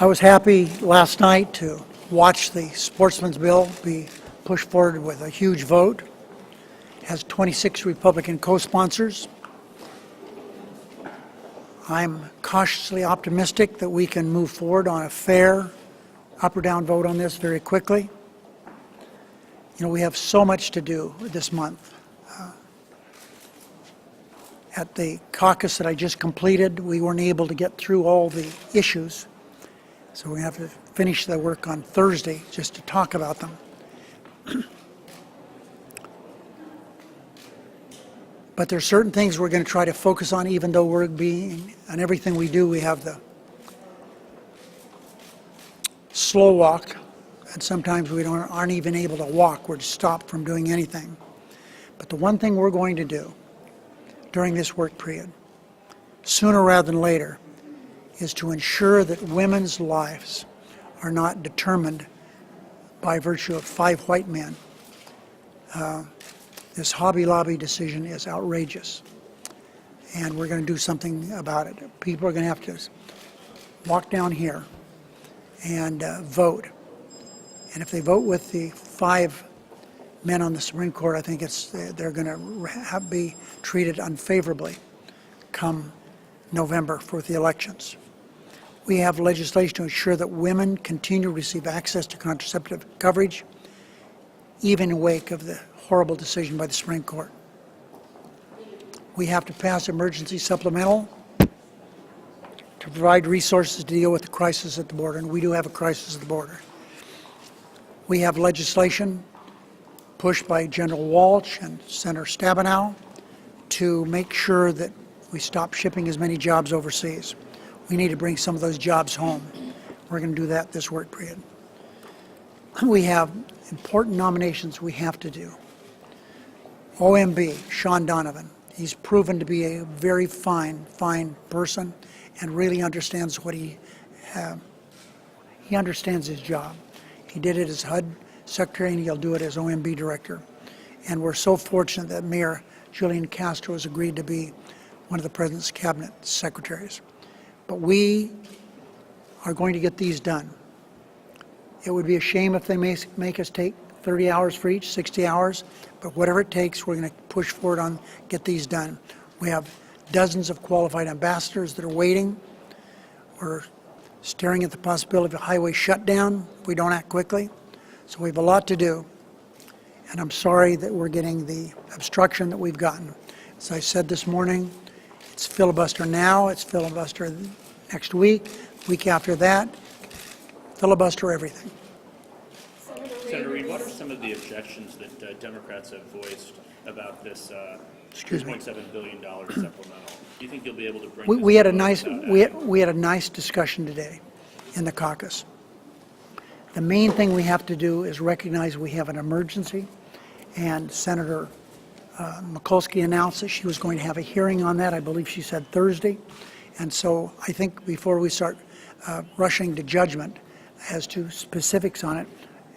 I was happy last night to watch the sportsman's bill be pushed forward with a huge vote. It has 26 Republican co-sponsors. I'm cautiously optimistic that we can move forward on a fair up or down vote on this very quickly. You know, we have so much to do this month. At the caucus that I just completed, we weren't able to get through all the issues. So we have to finish the work on Thursday just to talk about them. But there are certain things we're going to try to focus on, even though we're being, on everything we do, we have the slow walk, and sometimes we aren't even able to walk. We're stopped from doing anything. But the one thing we're going to do during this work period, sooner rather than later, is to ensure that women's lives are not determined by virtue of 5 white men. This Hobby Lobby decision is outrageous, and we're going to do something about it. People are going to have to walk down here and vote. And if they vote with the 5 men on the Supreme Court, I think they're going to be treated unfavorably come November for the elections. We have legislation to ensure that women continue to receive access to contraceptive coverage, even in wake of the horrible decision by the Supreme Court. We have to pass emergency supplemental to provide resources to deal with the crisis at the border, and we do have a crisis at the border. We have legislation pushed by General Walsh and Senator Stabenow to make sure that we stop shipping as many jobs overseas. We need to bring some of those jobs home. We're going to do that this work period. We have important nominations we have to do. OMB, Sean Donovan. He's proven to be a very fine person and really understands what he understands his job. He did it as HUD Secretary, and he'll do it as OMB Director. And we're so fortunate that Mayor Julian Castro has agreed to be one of the President's Cabinet Secretaries. But we are going to get these done. It would be a shame if they make us take 30 hours for each, 60 hours, but whatever it takes, we're going to push forward on get these done. We have dozens of qualified ambassadors that are waiting. We're staring at the possibility of a highway shutdown if we don't act quickly. So we have a lot to do, and I'm sorry that we're getting the obstruction that we've gotten. As I said this morning, it's filibuster now, it's filibuster next week after that, filibuster everything. Senator Reid, what are some of the objections that Democrats have voiced about this $2.7 billion supplemental? Do you think you'll be able to bring we had a nice discussion today in the caucus. The main thing we have to do is recognize we have an emergency, and Senator Mikulski announced that she was going to have a hearing on that. I believe she said Thursday. And so I think before we start rushing to judgment as to specifics on it,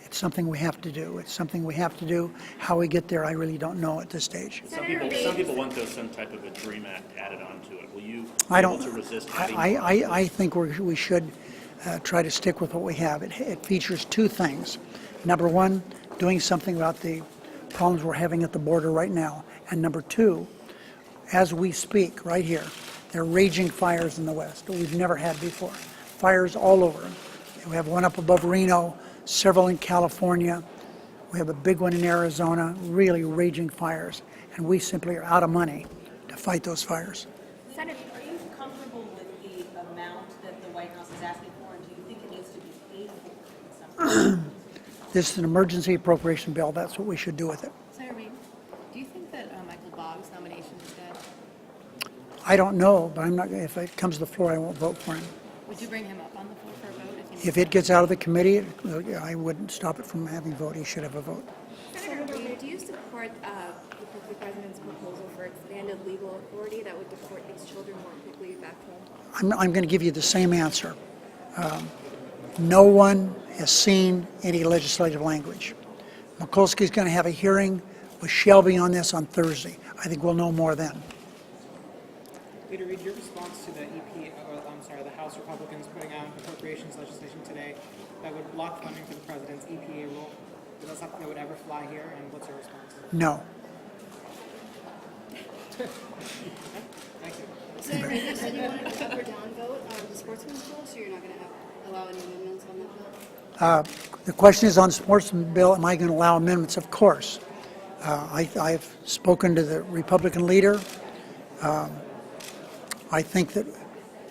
it's something we have to do. It's something we have to do. How we get there, I really don't know at this stage. Some people want some type of a DREAM Act added onto it. Will you be able to resist having I think we should try to stick with what we have. It features 2 things. Number 1, doing something about the problems we're having at the border right now. And number 2, as we speak right here, there are raging fires in the West that we've never had before. Fires all over. We have one up above Reno, several in California. We have a big one in Arizona, really raging fires. And we simply are out of money to fight those fires. Senator, are you comfortable with the amount that the White House is asking for, and do you think it needs to be paid for in some way? This is an emergency appropriation bill. That's what we should do with it. Senator Reid, do you think that Michael Boggs' nomination is dead? I don't know, but I'm not. If it comes to the floor, I won't vote for him. Would you bring him up on the floor for a vote? If it gets out of the committee, I wouldn't stop it from having a vote. He should have a vote. Senator Reid, do you support the President's proposal for expanded legal authority that would deport these children more quickly back home? I'm going to give you the same answer. No one has seen any legislative language. Mikulski's going to have a hearing with Shelby on this on Thursday. I think we'll know more then. Leader Reid, your response to the EP, the House Republicans putting out appropriations legislation today that would block funding for the president's EPA rule. Is that something that would ever fly here, and what's your response? No. Thank you. Senator, you said you wanted a up or down vote on the sportsman's bill, so you're not going to allow any amendments on that bill? The question is on the sportsman bill, am I going to allow amendments? Of course. I've spoken to the Republican leader. I think that,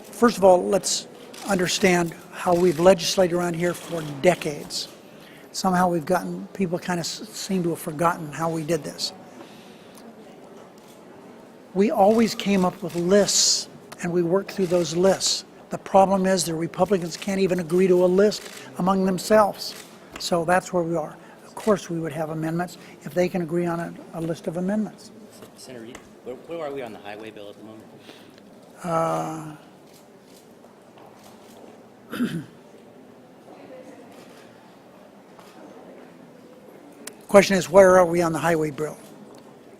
first of all, let's understand how we've legislated around here for decades. Somehow we've gotten, people kind of seem to have forgotten how we did this. We always came up with lists, and we worked through those lists. The problem is the Republicans can't even agree to a list among themselves. So that's where we are. Of course, we would have amendments if they can agree on a list of amendments. Senator Reid, where are we on the highway bill at the moment? Question is, where are we on the highway bill?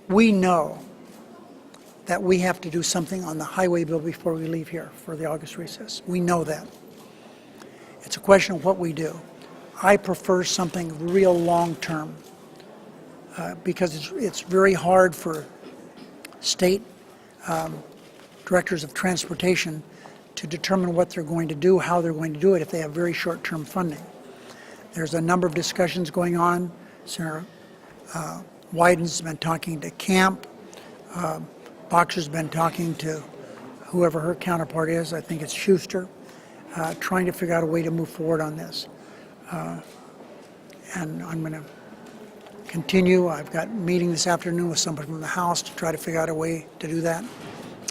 We know that we have to do something on the highway bill before we leave here for the August recess. We know that. It's a question of what we do. I prefer something real long-term because it's very hard for state directors of transportation to determine what they're going to do, how they're going to do it if they have very short-term funding. There's a number of discussions going on. Senator Wyden's been talking to Camp. Boxer's been talking to whoever her counterpart is. I think it's Schuster, trying to figure out a way to move forward on this. And I'm going to continue. I've got a meeting this afternoon with somebody from the House to try to figure out a way to do that.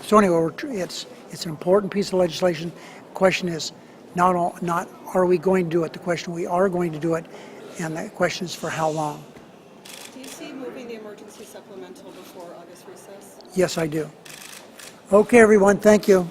So anyway, it's an important piece of legislation. The question is not are we going to do it. The question, we are going to do it, and the question is for how long. Do you see moving the emergency supplemental before August recess? Yes, I do. Okay, everyone, thank you.